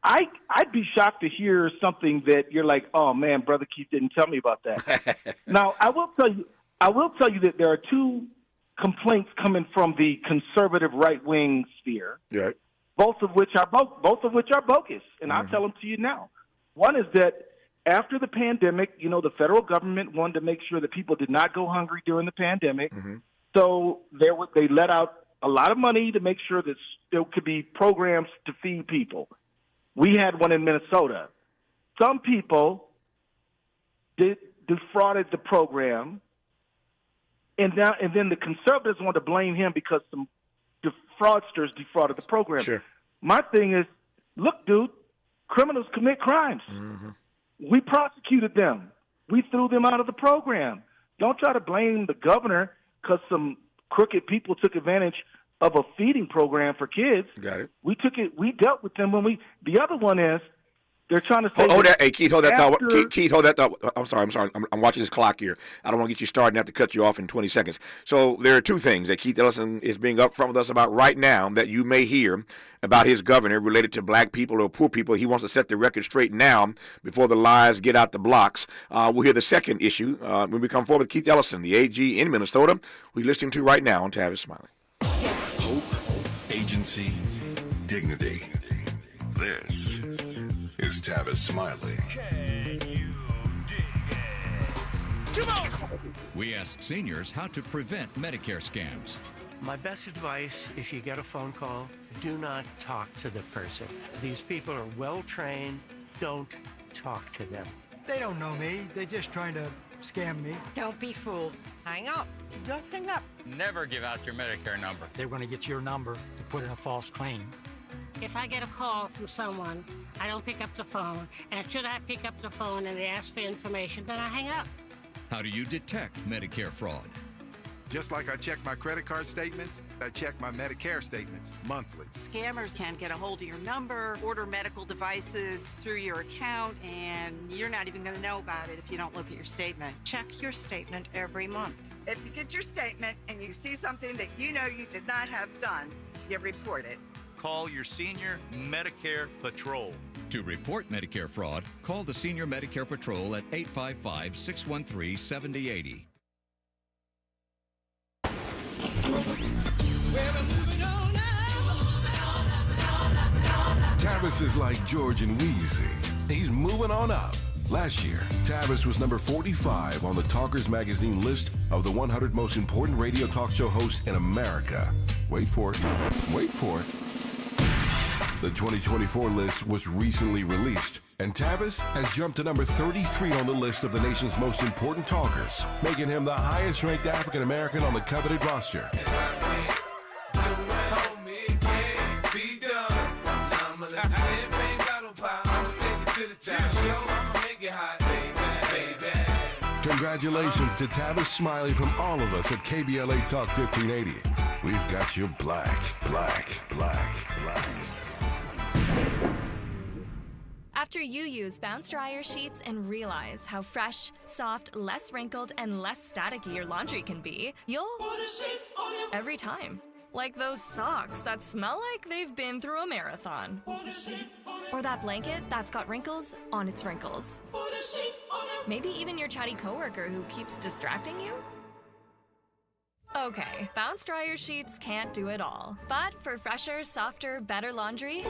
I'd be shocked to hear something that you're like, oh man, Brother Keith didn't tell me about that. Now, I will tell you that there are two complaints coming from the conservative right-wing sphere, both of which are bogus, and I'll tell them to you now. One is that after the pandemic, the federal government wanted to make sure that people did not go hungry during the pandemic, so they let out a lot of money to make sure that there could be programs to feed people. We had one in Minnesota. Some people defrauded the program, and then the conservatives want to blame him because some fraudsters defrauded the program. My thing is, look, dude, criminals commit crimes. We prosecuted them. We threw them out of the program. Don't try to blame the governor because some crooked people took advantage of a feeding program for kids. Got it. We dealt with them the other one is they're trying to say. Hey, Keith, hold that thought. Keith, hold that thought. I'm sorry. I'm watching this clock here. I don't want to get you started and have to cut you off in 20 seconds. So there are two things that Keith Ellison is being upfront with us about right now that you may hear about his governor related to black people or poor people. He wants to set the record straight now before the lies get out the blocks. We'll hear the second issue when we come forward with Keith Ellison, the AG in Minnesota, who you're listening to right now on Tavis Smiley. Hope, agency, dignity. This is Tavis Smiley. We asked seniors how to prevent Medicare scams. My best advice, if you get a phone call, do not talk to the person. These people are well trained. Don't talk to them. They don't know me. They're just trying to scam me. Don't be fooled. Hang up. Just hang up. Never give out your Medicare number. They're going to get your number to put in a false claim. If I get a call from someone, I don't pick up the phone. And should I pick up the phone and they ask for information, then I hang up. How do you detect Medicare fraud? Just like I check my credit card statements, I check my Medicare statements monthly. Scammers can get a hold of your number, order medical devices through your account, and you're not even going to know about it if you don't look at your statement. Check your statement every month. If you get your statement and you see something that you know you did not have done, you report it. Call your Senior Medicare Patrol. To report Medicare fraud, call the Senior Medicare Patrol at 855-613-7080. Tavis is like George and Wheezy. He's moving on up. Last year, Tavis was number 45 on the Talkers Magazine list of the 100 most important radio talk show hosts in America. Wait for it. Wait for it. The 2024 list was recently released, and Tavis has jumped to number 33 on the list of the nation's most important talkers, making him the highest-ranked African-American on the coveted roster. Congratulations to Tavis Smiley from all of us at KBLA Talk 1580. We've got you black. After you use Bounce Dryer sheets and realize how fresh, soft, less wrinkled, and less staticky your laundry can be, you'll every time. Like those socks that smell like they've been through a marathon. Or that blanket that's got wrinkles on its wrinkles. Maybe even your chatty coworker who keeps distracting you. Okay, Bounce Dryer sheets can't do it all. But for fresher, softer, better laundry,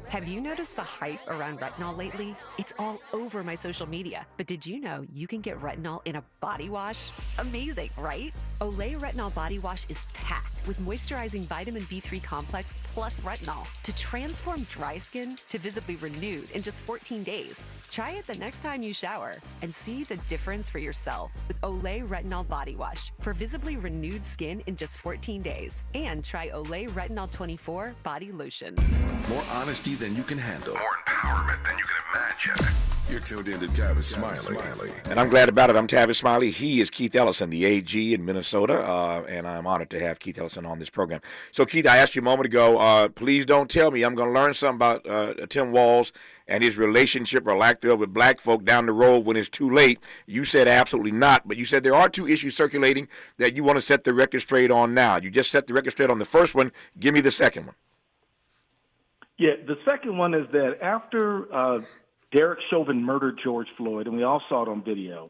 Have you noticed the hype around retinol lately? It's all over my social media. But did you know you can get retinol in a body wash? Amazing, right? Olay Retinol Body Wash is packed with moisturizing vitamin B3 complex plus retinol to transform dry skin to visibly renewed in just 14 days. Try it the next time you shower and see the difference for yourself with Olay Retinol Body Wash for visibly renewed skin in just 14 days. And try Olay Retinol 24 Body Lotion. More honesty than you can handle. More empowerment than you can imagine. You're tuned in to Tavis Smiley. And I'm glad about it. I'm Tavis Smiley. He is Keith Ellison, the AG in Minnesota, and I'm honored to have Keith Ellison on this program. So, Keith, I asked you a moment ago, please don't tell me I'm going to learn something about Tim Walz and his relationship or lack thereof with black folk down the road when it's too late. You said absolutely not, but you said there are two issues circulating that you want to set the record straight on now. You just set the record straight on the first one. Give me the second one. Yeah, the second one is that after Derek Chauvin murdered George Floyd, and we all saw it on video,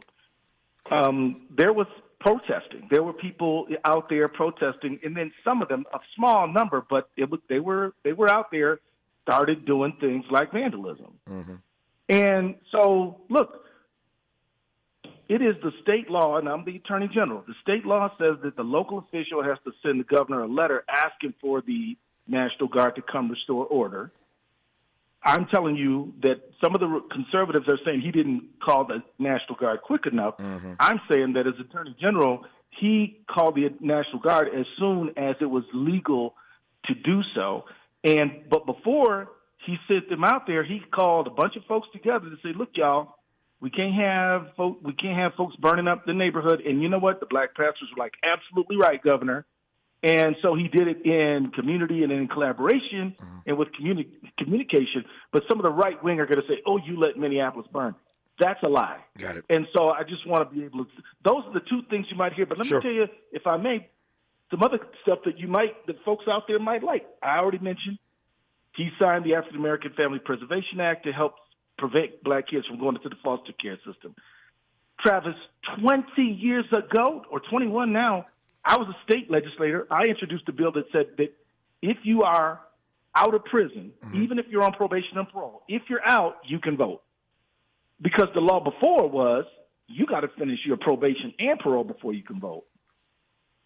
there was protesting. There were people out there protesting, and then some of them, a small number, but they were out there, started doing things like vandalism. Mm-hmm. And so, look, it is the state law, and I'm the Attorney General. The state law says that the local official has to send the governor a letter asking for the National Guard to come restore order. I'm telling you that some of the conservatives are saying he didn't call the National Guard quick enough. Mm-hmm. I'm saying that as Attorney General, he called the National Guard as soon as it was legal to do so. But before he sent them out there, he called a bunch of folks together to say, "Look, y'all, we can't have folks burning up the neighborhood." And you know what? The black pastors were like, "Absolutely right, Governor." And so he did it in community and in collaboration and with communication. But some of the right wing are going to say, "Oh, you let Minneapolis burn." That's a lie. Got it. And so I just want to be able to. Those are the two things you might hear. But let me tell you, if I may, some other stuff that that folks out there might like. I already mentioned he signed the African American Family Preservation Act to help prevent black kids from going into the foster care system. Travis, 20 years ago, or 21 now, I was a state legislator. I introduced a bill that said that if you are out of prison, even if you're on probation and parole, if you're out, you can vote. Because the law before was you got to finish your probation and parole before you can vote.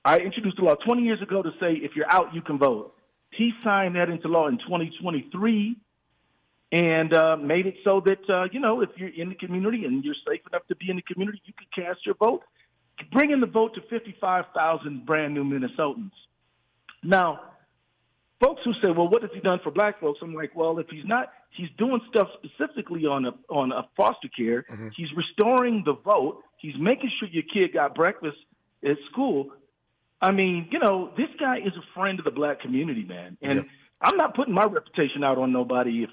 I introduced a law 20 years ago to say if you're out, you can vote. He signed that into law in 2023 and made it so that, if you're in the community and you're safe enough to be in the community, you can cast your vote. Bringing the vote to 55,000 brand new Minnesotans. Now, folks who say, "Well, what has he done for black folks?" I'm like, well, if he's doing stuff specifically on a foster care. Mm-hmm. He's restoring the vote. He's making sure your kid got breakfast at school. I mean, this guy is a friend of the black community, man. And Yep. I'm not putting my reputation out on nobody if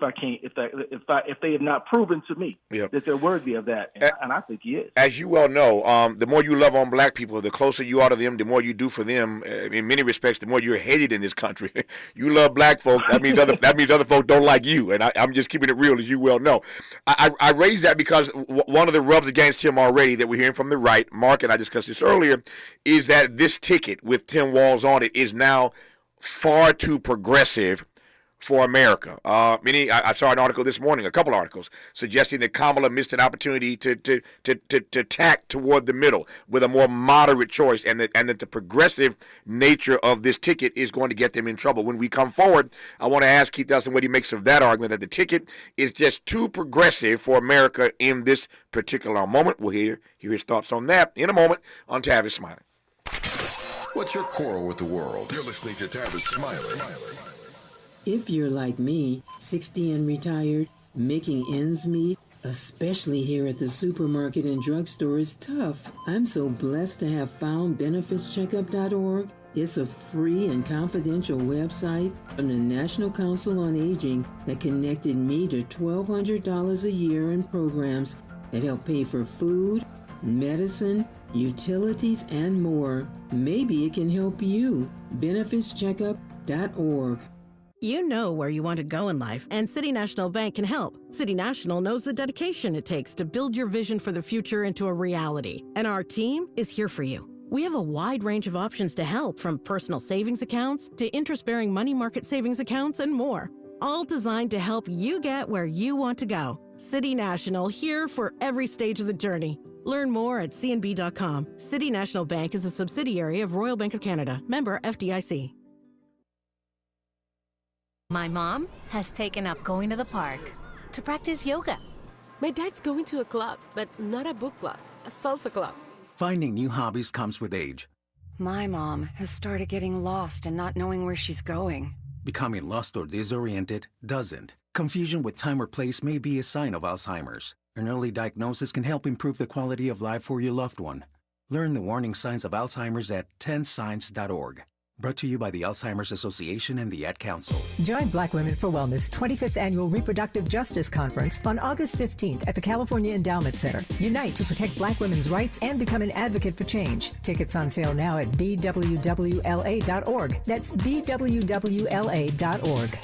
they have not proven to me Yep. that they're worthy of that, and I think he is. As you well know, the more you love on black people, the closer you are to them, the more you do for them. In many respects, the more you're hated in this country. You love black folk, that means other folk don't like you, and I'm just keeping it real, as you well know. I raise that because one of the rubs against him already that we're hearing from the right, Mark and I discussed this earlier, is that this ticket with Tim Walz on it is now far too progressive for America. I saw an article this morning, a couple articles, suggesting that Kamala missed an opportunity to tack toward the middle with a more moderate choice, and that the progressive nature of this ticket is going to get them in trouble. When we come forward, I want to ask Keith Ellison what he makes of that argument, that the ticket is just too progressive for America in this particular moment. We'll hear his thoughts on that in a moment on Tavis Smiley. What's your quarrel with the world? You're listening to Tavis Smiley. If you're like me, 60 and retired, making ends meet, especially here at the supermarket and drugstore, is tough. I'm so blessed to have found benefitscheckup.org. It's a free and confidential website from the National Council on Aging that connected me to $1,200 a year in programs that help pay for food, medicine, utilities, and more. Maybe it can help you. benefitscheckup.org. You know where you want to go in life, and City National Bank can help. City National knows the dedication it takes to build your vision for the future into a reality, and our team is here for you. We have a wide range of options to help, from personal savings accounts to interest-bearing money market savings accounts and more, all designed to help you get where you want to go. City National, here for every stage of the journey. Learn more at cnb.com. City National Bank is a subsidiary of Royal Bank of Canada, member FDIC. My mom has taken up going to the park to practice yoga. My dad's going to a club, but not a book club, a salsa club. Finding new hobbies comes with age. My mom has started getting lost and not knowing where she's going. Becoming lost or disoriented doesn't. Confusion with time or place may be a sign of Alzheimer's. An early diagnosis can help improve the quality of life for your loved one. Learn the warning signs of Alzheimer's at 10signs.org. Brought to you by the Alzheimer's Association and the Ad Council. Join Black Women for Wellness 25th Annual Reproductive Justice Conference on August 15th at the California Endowment Center. Unite to protect Black women's rights and become an advocate for change. Tickets on sale now at bwwla.org. That's bwwla.org.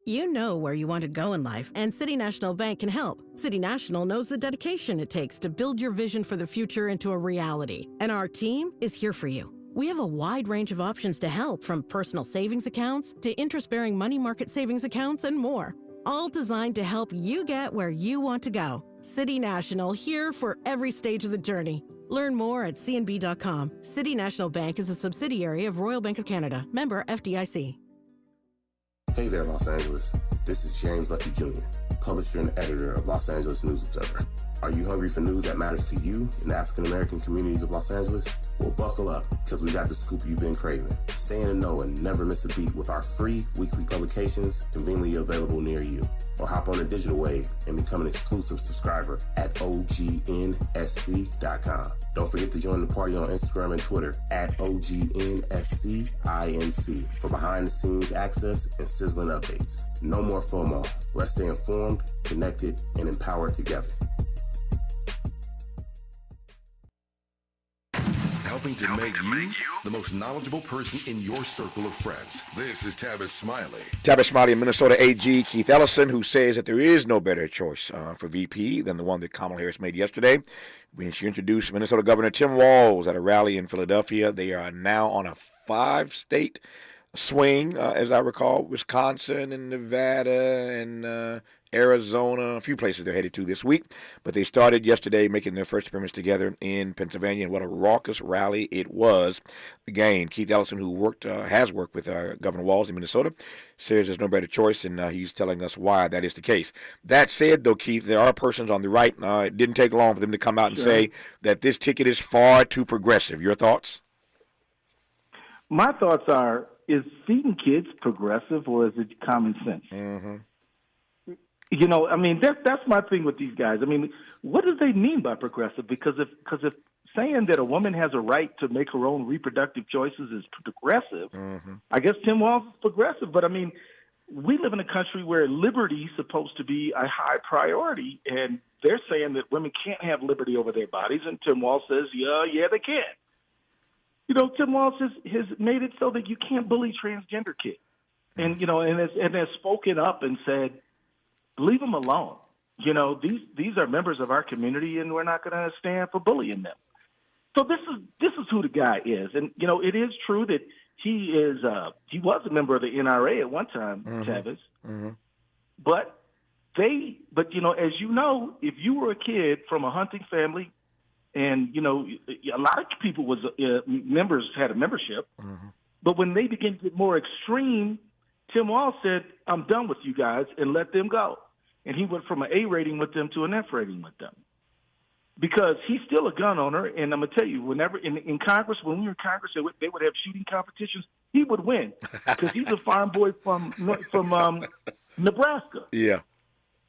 You know where you want to go in life, and City National Bank can help. City National knows the dedication it takes to build your vision for the future into a reality, and our team is here for you. We have a wide range of options to help, from personal savings accounts to interest-bearing money market savings accounts and more, all designed to help you get where you want to go. City National, here for every stage of the journey. Learn more at cnb.com. City National Bank is a subsidiary of Royal Bank of Canada, member FDIC. Hey there, Los Angeles. This is James Lucky Jr., publisher and editor of Los Angeles News Observer. Are you hungry for news that matters to you in the African-American communities of Los Angeles? Well, buckle up, because we got the scoop you've been craving. Stay in the know and never miss a beat with our free weekly publications conveniently available near you. Or hop on the digital wave and become an exclusive subscriber at OGNSC.com. Don't forget to join the party on Instagram and Twitter at OGNSCINC for behind-the-scenes access and sizzling updates. No more FOMO. Let's stay informed, connected, and empowered together. Helping to make you the most knowledgeable person in your circle of friends. This is Tavis Smiley. Tavis Smiley, Minnesota AG Keith Ellison, who says that there is no better choice for VP than the one that Kamala Harris made yesterday when she introduced Minnesota Governor Tim Walz at a rally in Philadelphia. They are now on a 5-state swing, as I recall, Wisconsin and Nevada and Arizona, a few places they're headed to this week. But they started yesterday making their first appearance together in Pennsylvania, and what a raucous rally it was. Again, Keith Ellison, who has worked with Governor Walz in Minnesota, says there's no better choice, and he's telling us why that is the case. That said, though, Keith, there are persons on the right. It didn't take long for them to come out and say that this ticket is far too progressive. Your thoughts? My thoughts are, is feeding kids progressive or is it common sense? Mm-hmm. You know, I mean, that's my thing with these guys. I mean, what do they mean by progressive? Because if saying that a woman has a right to make her own reproductive choices is progressive, I guess Tim Walz is progressive. But, I mean, we live in a country where liberty is supposed to be a high priority, and they're saying that women can't have liberty over their bodies, and Tim Walz says, yeah, they can. You know, Tim Walz has made it so that you can't bully transgender kids. And, you know, and has spoken up and said, leave them alone. You know, these are members of our community, and we're not going to stand for bullying them. So this is who the guy is. And, you know, it is true that he was a member of the NRA at one time, Tavis. Mm-hmm. But you know, as you know, if you were a kid from a hunting family, and you know, a lot of people members had a membership, but when they began to get more extreme, Tim Wall said, "I'm done with you guys," and let them go. And he went from an A rating with them to an F rating with them. Because he's still a gun owner, and I'm going to tell you, whenever in Congress, when we were in Congress, they would have shooting competitions. He would win because he's a farm boy from Nebraska. Yeah.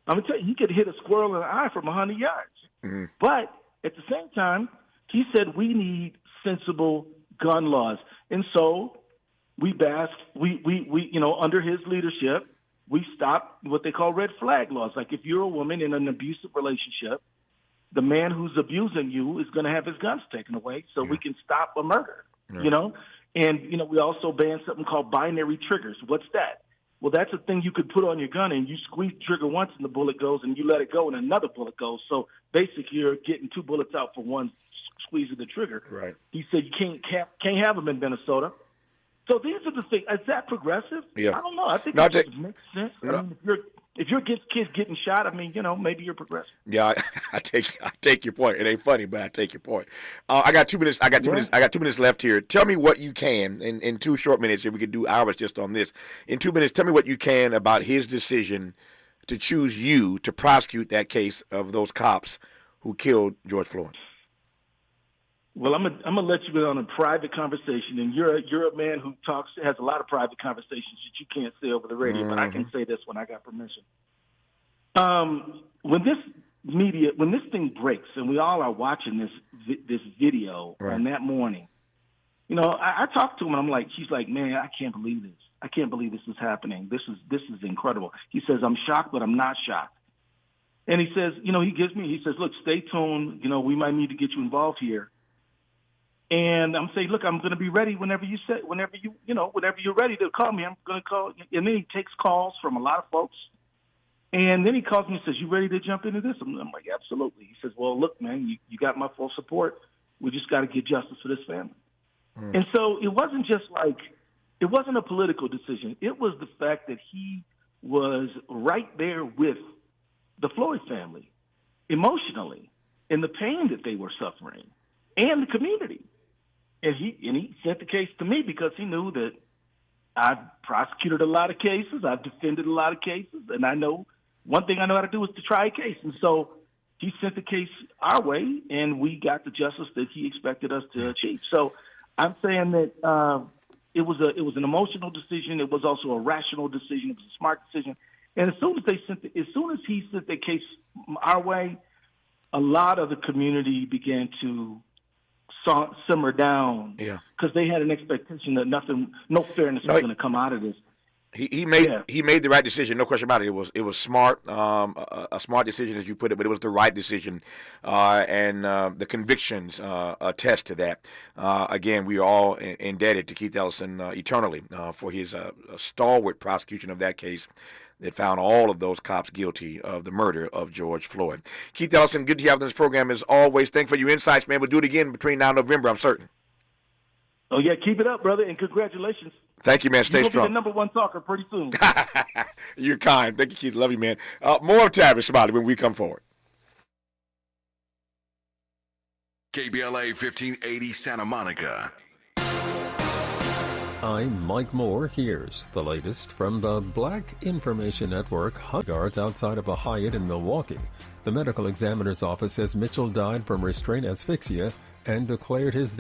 I'm going to tell you, he could hit a squirrel in the eye from 100 yards. Mm-hmm. But at the same time, he said we need sensible gun laws. And so we you know, under his leadership, we stopped what they call red flag laws. Like if you're a woman in an abusive relationship, the man who's abusing you is going to have his guns taken away so we can stop a murder, you know? And, you know, we also banned something called binary triggers. What's that? Well, that's a thing you could put on your gun and you squeeze the trigger once and the bullet goes and you let it go and another bullet goes. So basically you're getting 2 bullets out for one squeeze of the trigger. Right. He said you can't have them in Minnesota. So these are the things. Is that progressive? Yeah. I don't know. I think that makes sense. I mean, if you're against kids getting shot, I mean, you know, maybe you're progressive. Yeah, I take your point. It ain't funny, but I take your point. I got 2 minutes. I got 2 minutes. I got 2 minutes left here. Tell me what you can in 2 short minutes. If we could do hours just on this, in 2 minutes, tell me what you can about his decision to choose you to prosecute that case of those cops who killed George Floyd. Well, I'm gonna let you in on a private conversation, and you're a man who has a lot of private conversations that you can't say over the radio, but I can say this when I got permission. When this thing breaks, and we all are watching this video on that morning, you know, I talked to him, and I'm like, he's like, man, I can't believe this. I can't believe this is happening. This is incredible. He says, I'm shocked, but I'm not shocked. And he says, you know, he says, look, stay tuned. You know, we might need to get you involved here. And I'm saying, look, I'm going to be ready whenever you're ready to call me. I'm going to call. And then he takes calls from a lot of folks. And then he calls me and says, you ready to jump into this? I'm like, absolutely. He says, well, look, man, you got my full support. We just got to get justice for this family. And so it wasn't a political decision. It was the fact that he was right there with the Floyd family emotionally in the pain that they were suffering and the community. And he sent the case to me because he knew that I've prosecuted a lot of cases, I've defended a lot of cases, and I know one thing I know how to do is to try a case. And so he sent the case our way, and we got the justice that he expected us to achieve. So I'm saying that it was an emotional decision. It was also a rational decision. It was a smart decision. And as soon as he sent the case our way, a lot of the community began to simmer down because they had an expectation that no fairness was going to come out of this. He made the right decision, no question about it. It was smart, a smart decision as you put it, but it was the right decision, and the convictions attest to that. Again, we are all indebted to Keith Ellison eternally for his stalwart prosecution of that case that found all of those cops guilty of the murder of George Floyd. Keith Ellison, good to have you on this program as always. Thanks for your insights, man. We'll do it again between now and November, I'm certain. Oh, yeah, keep it up, brother, and congratulations. Thank you, man. Stay strong. You'll be the #1 talker pretty soon. You're kind. Thank you, Keith. Love you, man. More of Tavis Smiley when we come forward. KBLA 1580 Santa Monica. I'm Mike Moore. Here's the latest from the Black Information Network. Guards outside of a Hyatt in Milwaukee. The medical examiner's office says Mitchell died from restraint asphyxia and declared his